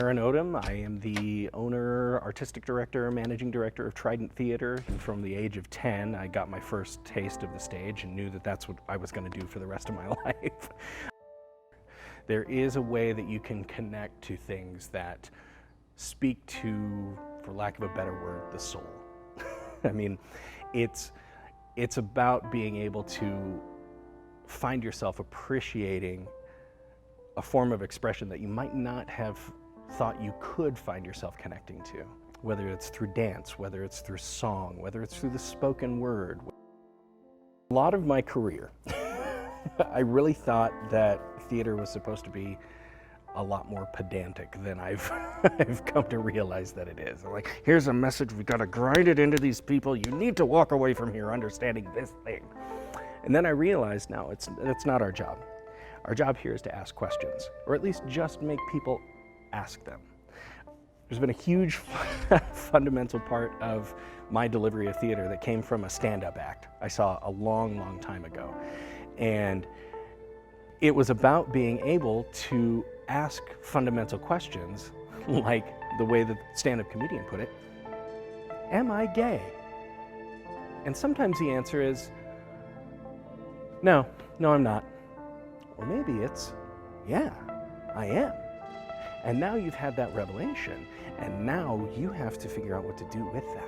Aaron Odom. I am the owner, artistic director, managing director of Trident Theater. And from the age of 10, I got my first taste of the stage and knew that that's what I was going to do for the rest of my life. There is a way that you can connect to things that speak to, for lack of a better word, the soul. I mean, it's about being able to find yourself appreciating a form of expression that you might not have thought you could find yourself connecting to, whether it's through dance, whether it's through song, whether it's through the spoken word. A lot of my career, I really thought that theater was supposed to be a lot more pedantic than I've come to realize that it is. I'm like, here's a message, we gotta grind it into these people, you need to walk away from here understanding this thing. And then I realized, no, it's not our job. Our job here is to ask questions, or at least just make people ask them. There's been a huge fundamental part of my delivery of theater that came from a stand-up act I saw a long, long time ago. And it was about being able to ask fundamental questions, like the way the stand-up comedian put it, am I gay? And sometimes the answer is, no, I'm not. Or maybe it's, yeah, I am. And now you've had that revelation, and now you have to figure out what to do with that.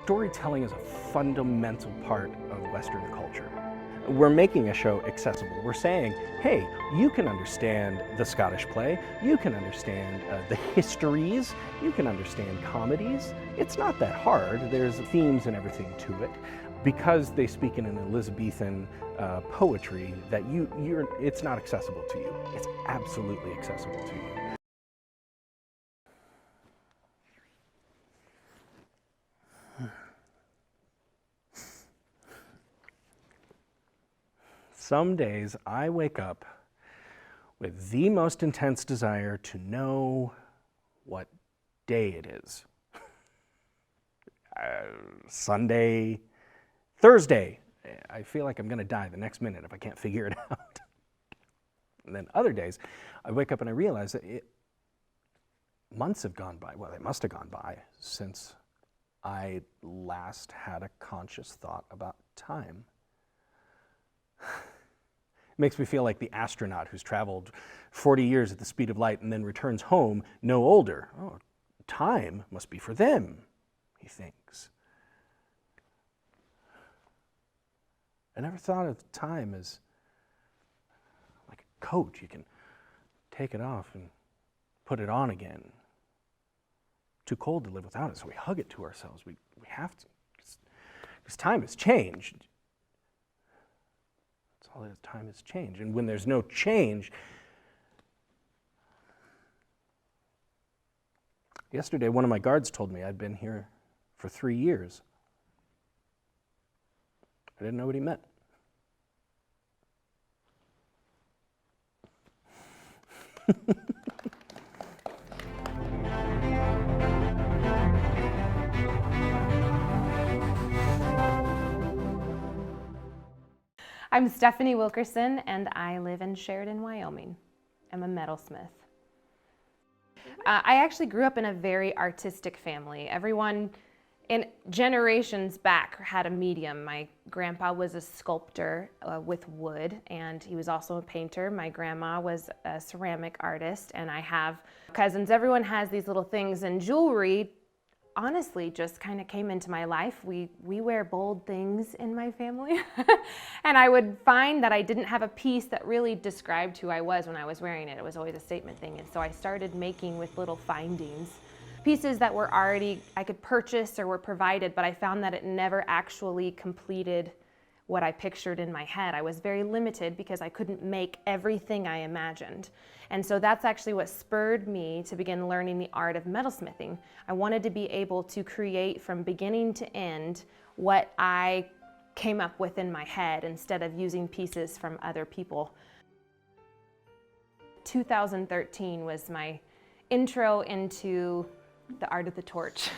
Storytelling is a fundamental part of Western culture. We're making a show accessible. We're saying, hey, you can understand the Scottish play, you can understand the histories, you can understand comedies. It's not that hard. There's themes and everything to it. Because they speak in an Elizabethan poetry, that it's not accessible to you. It's absolutely accessible to you. Some days I wake up with the most intense desire to know what day it is. Sunday, Thursday. I feel like I'm gonna die the next minute if I can't figure it out. And then other days, I wake up and I realize that months have gone by. Well, they must have gone by since I last had a conscious thought about time. It makes me feel like the astronaut who's traveled 40 years at the speed of light and then returns home no older. Oh, time must be for them, he thinks. I never thought of time as like a coat. You can take it off and put it on again. Too cold to live without it, so we hug it to ourselves. We have to, because time has changed. That's all it is, time has changed. And when there's no change, yesterday one of my guards told me I'd been here for 3 years. I didn't know what he meant. I'm Stephanie Wilkerson, and I live in Sheridan, Wyoming. I'm a metalsmith. I actually grew up in a very artistic family. Everyone in generations back had a medium. My grandpa was a sculptor with wood, and he was also a painter. My grandma was a ceramic artist, and I have cousins. Everyone has these little things, and jewelry honestly just kind of came into my life. We wear bold things in my family. And I would find that I didn't have a piece that really described who I was when I was wearing it. It was always a statement thing. And so I started making with little findings. Pieces that were already, I could purchase or were provided, but I found that it never actually completed what I pictured in my head. I was very limited because I couldn't make everything I imagined. And so that's actually what spurred me to begin learning the art of metalsmithing. I wanted to be able to create from beginning to end what I came up with in my head instead of using pieces from other people. 2013 was my intro into the art of the torch.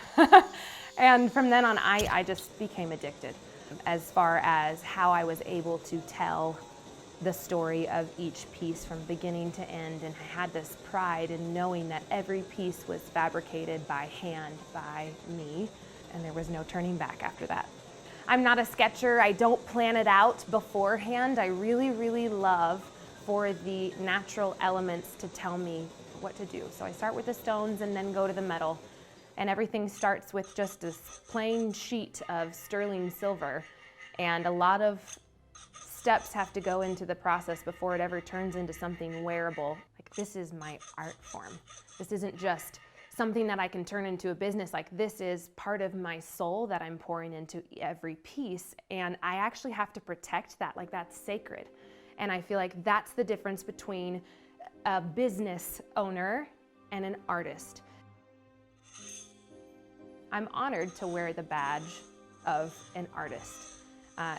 And from then on, I just became addicted as far as how I was able to tell the story of each piece from beginning to end, and I had this pride in knowing that every piece was fabricated by hand by me, and there was no turning back after that. I'm not a sketcher. I don't plan it out beforehand. I really, really love for the natural elements to tell me what to do. So I start with the stones and then go to the metal, and everything starts with just this plain sheet of sterling silver, and a lot of steps have to go into the process before it ever turns into something wearable. Like, this is my art form. This isn't just something that I can turn into a business. Like, this is part of my soul that I'm pouring into every piece, and I actually have to protect that. Like, that's sacred. And I feel like that's the difference between a business owner and an artist. I'm honored to wear the badge of an artist.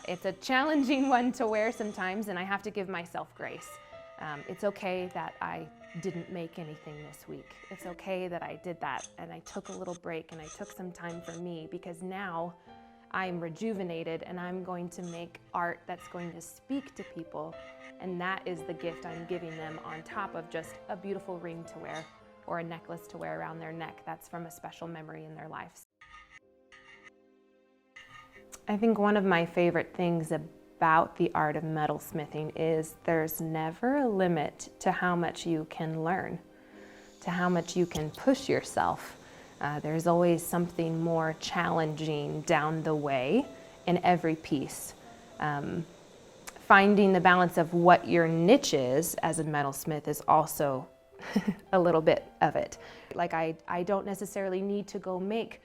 It's a challenging one to wear sometimes, and I have to give myself grace. It's okay that I didn't make anything this week. It's okay that I did that, and I took a little break, and I took some time for me, because now I'm rejuvenated, and I'm going to make art that's going to speak to people, and that is the gift I'm giving them, on top of just a beautiful ring to wear or a necklace to wear around their neck that's from a special memory in their lives. I think one of my favorite things about the art of metalsmithing is there's never a limit to how much you can learn, to how much you can push yourself. There's always something more challenging down the way in every piece. Finding the balance of what your niche is as a metalsmith is also a little bit of it. Like, I don't necessarily need to go make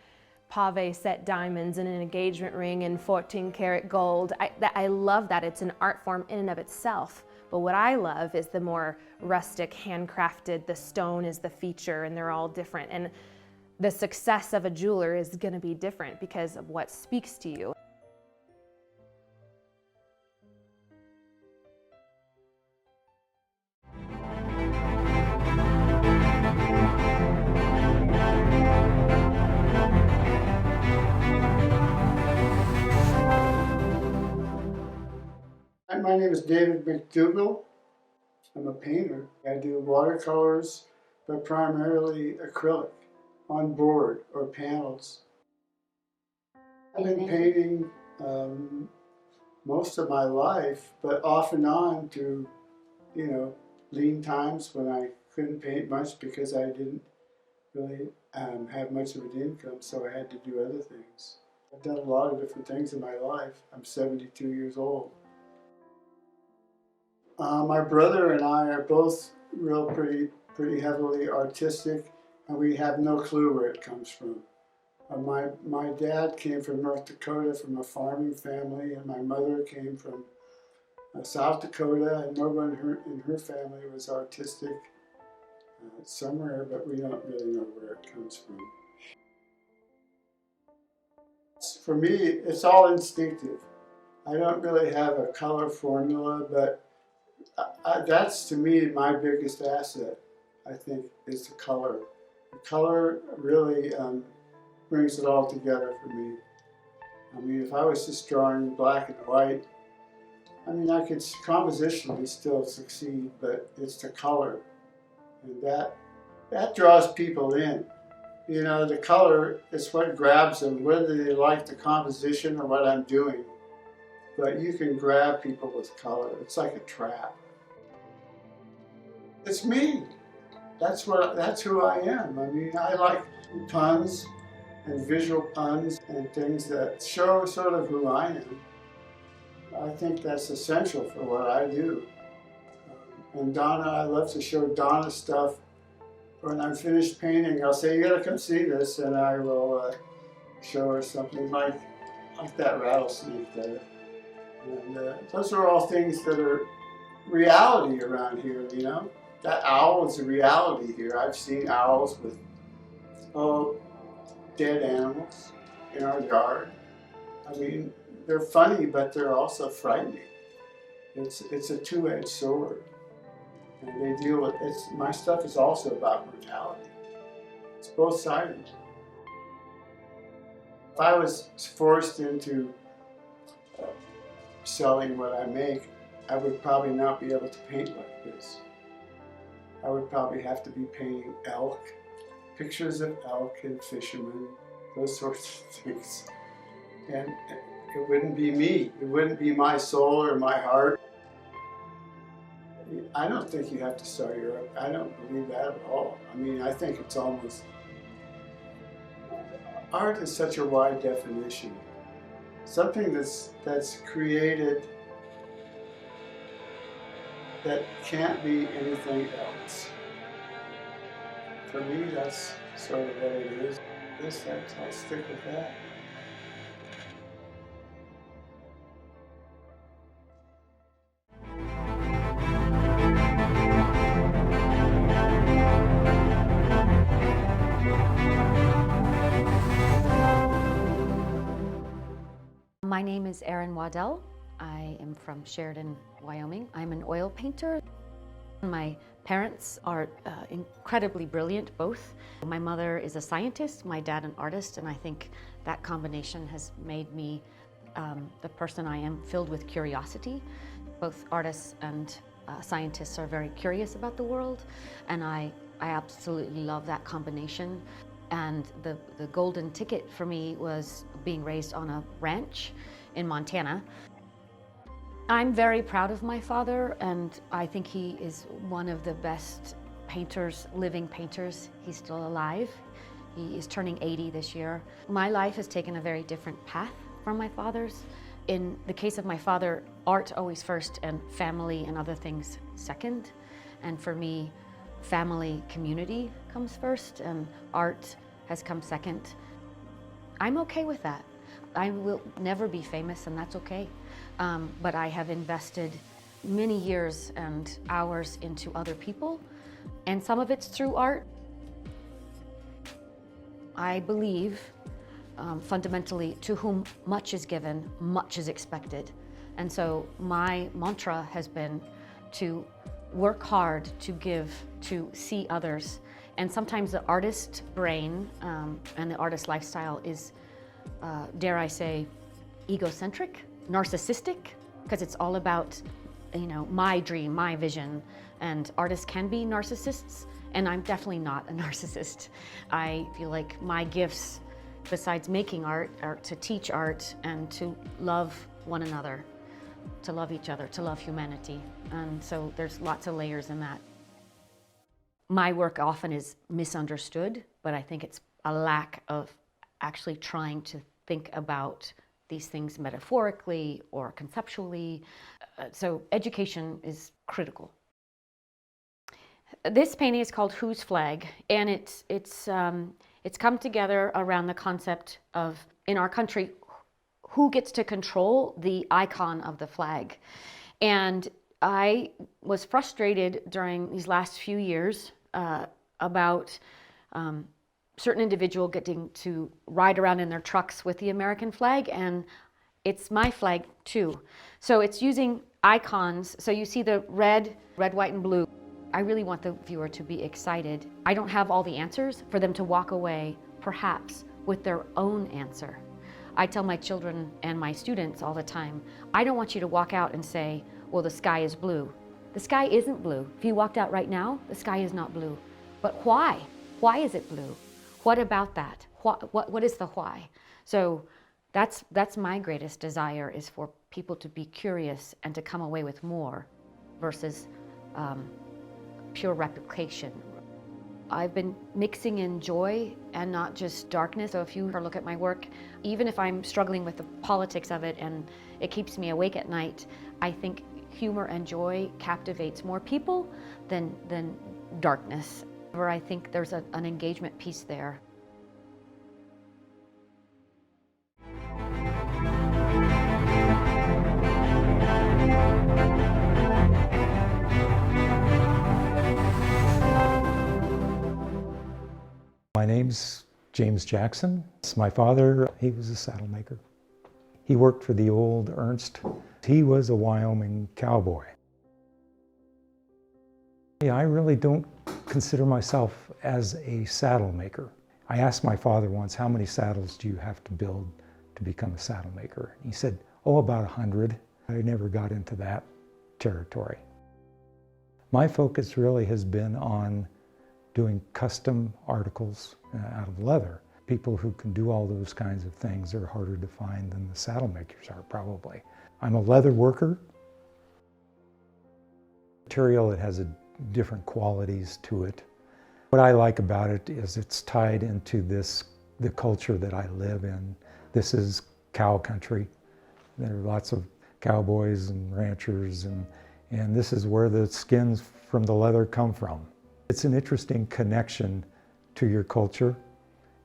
pave set diamonds and an engagement ring and 14 karat gold. I love that. It's an art form in and of itself. But what I love is the more rustic, handcrafted, the stone is the feature, and they're all different. And the success of a jeweler is going to be different because of what speaks to you. My name is David McDougall. I'm a painter. I do watercolors, but primarily acrylic on board or panels. I've been painting most of my life, but off and on through, lean times when I couldn't paint much because I didn't really have much of an income, so I had to do other things. I've done a lot of different things in my life. I'm 72 years old. My brother and I are both pretty heavily artistic, and we have no clue where it comes from. My dad came from North Dakota from a farming family, and my mother came from South Dakota, and no one in her family was artistic somewhere, but we don't really know where it comes from. For me, it's all instinctive. I don't really have a color formula, but that's, to me, my biggest asset, I think, is the color. The color really brings it all together for me. I mean, if I was just drawing black and white, I mean, I could compositionally still succeed, but it's the color. And that draws people in. You know, the color is what grabs them, whether they like the composition or what I'm doing. But you can grab people with color. It's like a trap. It's me. That's who I am. I mean, I like puns and visual puns and things that show sort of who I am. I think that's essential for what I do. And Donna, I love to show Donna stuff. When I'm finished painting, I'll say, "You gotta come see this," and I will show her something like that rattlesnake there. And those are all things that are reality around here, you know? That owl is a reality here. I've seen owls with, dead animals in our yard. I mean, they're funny, but they're also frightening. It's a two-edged sword. And they deal with, my stuff is also about mortality. It's both-sided. If I was forced into selling what I make, I would probably not be able to paint like this. I would probably have to be painting elk, pictures of elk and fishermen, those sorts of things. And it wouldn't be me. It wouldn't be my soul or my heart. I don't think you have to sell your art. I don't believe that at all. I mean, I think it's almost, art is such a wide definition. Something that's created that can't be anything else. For me, that's sort of what it is. I'll stick with that. My name is Wadell. I am from Sheridan, Wyoming. I'm an oil painter. My parents are incredibly brilliant, both. My mother is a scientist, my dad an artist, and I think that combination has made me the person I am, filled with curiosity. Both artists and scientists are very curious about the world, and I absolutely love that combination. And the golden ticket for me was being raised on a ranch in Montana. I'm very proud of my father, and I think he is one of the best painters, living painters. He's still alive. He is turning 80 this year. My life has taken a very different path from my father's. In the case of my father, art always first and family and other things second. And for me, family, community comes first, and art has come second. I'm okay with that. I will never be famous, and that's okay. But I have invested many years and hours into other people, and some of it's through art. I believe, fundamentally, to whom much is given, much is expected. And so my mantra has been to work hard, to give, to see others. And sometimes the artist brain and the artist lifestyle is, dare I say, egocentric, narcissistic, because it's all about, my dream, my vision. And artists can be narcissists, and I'm definitely not a narcissist. I feel like my gifts, besides making art, are to teach art and to love one another, to love each other, to love humanity. And so there's lots of layers in that. My work often is misunderstood, but I think it's a lack of actually trying to think about these things metaphorically or conceptually. So education is critical. This painting is called Whose Flag, and it's come together around the concept of, in our country, who gets to control the icon of the flag. And I was frustrated during these last few years about certain individual getting to ride around in their trucks with the American flag, and it's my flag too. So it's using icons. So you see the red, white, and blue. I really want the viewer to be excited. I don't have all the answers, for them to walk away, perhaps, with their own answer. I tell my children and my students all the time, I don't want you to walk out and say, well, the sky is blue. The sky isn't blue. If you walked out right now, the sky is not blue. But why? Why is it blue? What about that? What is the why? So that's my greatest desire, is for people to be curious and to come away with more versus pure replication. I've been mixing in joy and not just darkness. So if you look at my work, even if I'm struggling with the politics of it and it keeps me awake at night, I think humor and joy captivates more people than darkness. Where I think there's an engagement piece there. My name's James Jackson. My father, he was a saddle maker. He worked for the old Ernst. He was a Wyoming cowboy. Yeah, I really don't consider myself as a saddle maker. I asked my father once, how many saddles do you have to build to become a saddle maker? He said, oh, about 100. I never got into that. territory. My focus really has been on doing custom articles out of leather. People who can do all those kinds of things are harder to find than the saddle makers are, probably. I'm a leather worker. Material, it has different qualities to it. What I like about it is it's tied into the culture that I live in. This is cow country. There are lots of cowboys and ranchers, and this is where the skins from the leather come from. It's an interesting connection to your culture,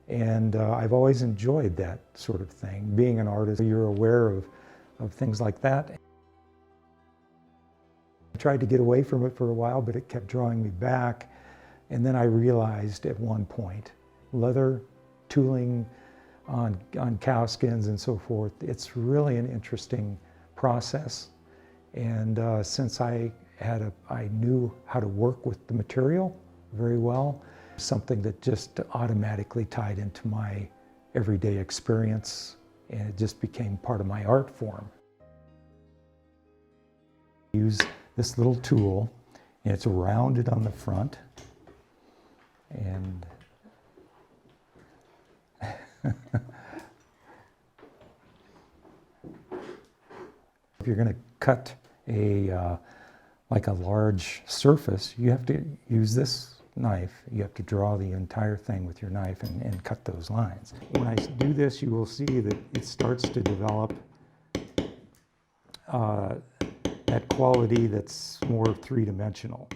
and I've always enjoyed that sort of thing. Being an artist, you're aware of things like that. I tried to get away from it for a while, but it kept drawing me back. And then I realized at one point, leather tooling on cow skins and so forth, it's really an interesting process. And since I knew how to work with the material very well, something that just automatically tied into my everyday experience, and it just became part of my art form. Use this little tool, and it's rounded on the front, and if you're going to cut like a large surface, you have to use this knife. You have to draw the entire thing with your knife and cut those lines. When I do this, you will see that it starts to develop that quality that's more three-dimensional.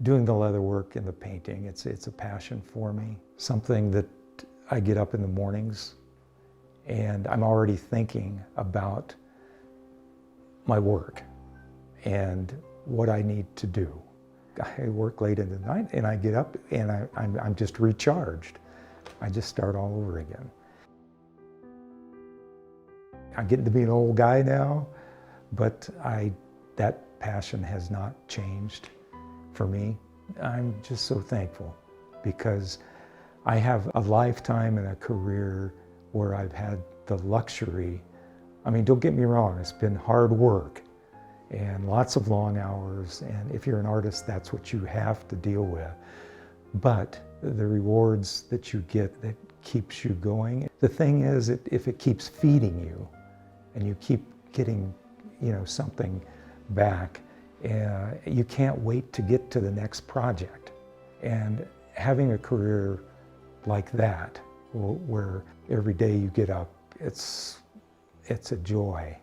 Doing the leather work and the painting, it's a passion for me. Something that I get up in the mornings and I'm already thinking about my work and what I need to do. I work late in the night and I get up and I'm just recharged. I just start all over again. I'm getting to be an old guy now, but that passion has not changed for me. I'm just so thankful because I have a lifetime and a career where I've had the luxury. I mean, don't get me wrong, it's been hard work and lots of long hours, and if you're an artist, that's what you have to deal with. But the rewards that you get that keeps you going. The thing is, if it keeps feeding you and you keep getting, something back, you can't wait to get to the next project. And having a career like that, where every day you get up, it's a joy.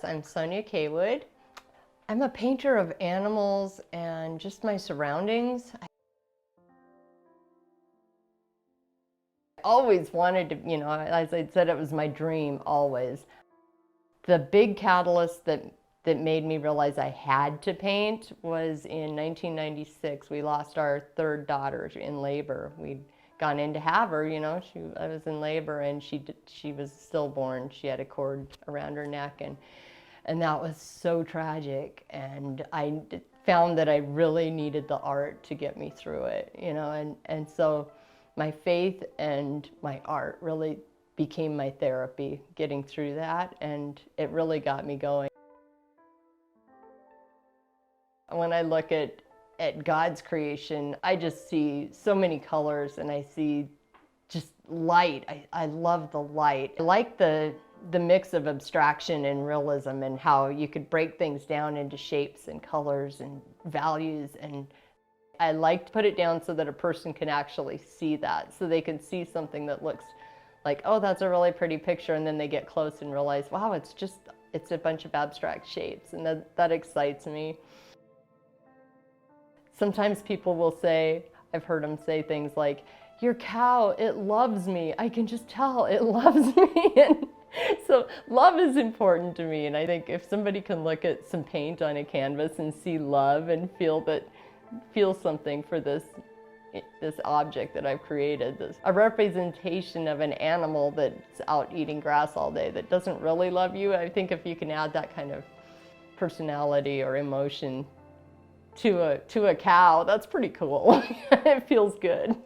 I'm Sonia Kaywood. I'm a painter of animals and just my surroundings. I always wanted to, as I said, it was my dream always. The big catalyst that made me realize I had to paint was in 1996. We lost our third daughter in labor. We'd gone in to have her, I was in labor and she was stillborn. She had a cord around her neck and that was so tragic. And I found that I really needed the art to get me through it, and so my faith and my art really became my therapy, getting through that, and it really got me going. When I look at God's creation, I just see so many colors and I see just light. I love the light. I like the mix of abstraction and realism and how you could break things down into shapes and colors and values, and I like to put it down so that a person can actually see that, so they can see something that looks like, oh, that's a really pretty picture, and then they get close and realize, wow, it's a bunch of abstract shapes, and that excites me. Sometimes people will say, I've heard them say things like, your cow, it loves me. I can just tell it loves me. And so love is important to me, and I think if somebody can look at some paint on a canvas and see love and feel something for this object that I've created, a representation of an animal that's out eating grass all day that doesn't really love you, I think if you can add that kind of personality or emotion to a cow. That's pretty cool. It feels good.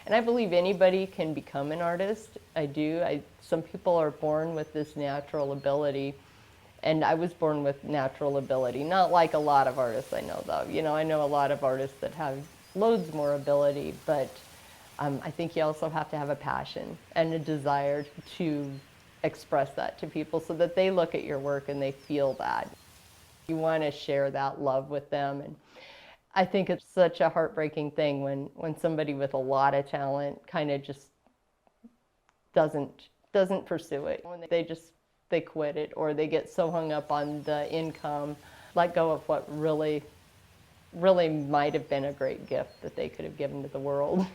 And I believe anybody can become an artist. I do. Some people are born with this natural ability, and I was born with natural ability. Not like a lot of artists I know, though. You know, I know a lot of artists that have loads more ability, but I think you also have to have a passion and a desire to express that to people so that they look at your work and they feel that. You want to share that love with them. And I think it's such a heartbreaking thing when somebody with a lot of talent kind of just doesn't pursue it. When they quit it, or they get so hung up on the income, let go of what really might have been a great gift that they could have given to the world.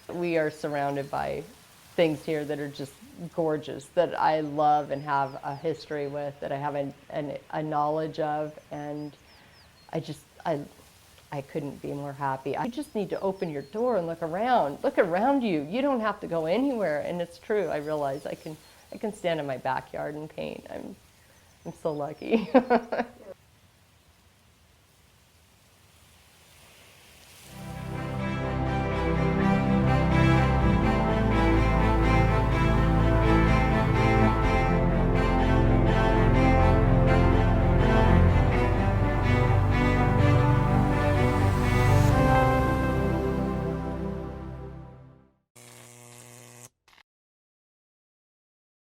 We are surrounded by things here that are just gorgeous, that I love and have a history with, that I have a knowledge of, and I couldn't be more happy. You just need to open your door and look around. Look around you. You don't have to go anywhere, and it's true. I realize I can stand in my backyard and paint. I'm so lucky.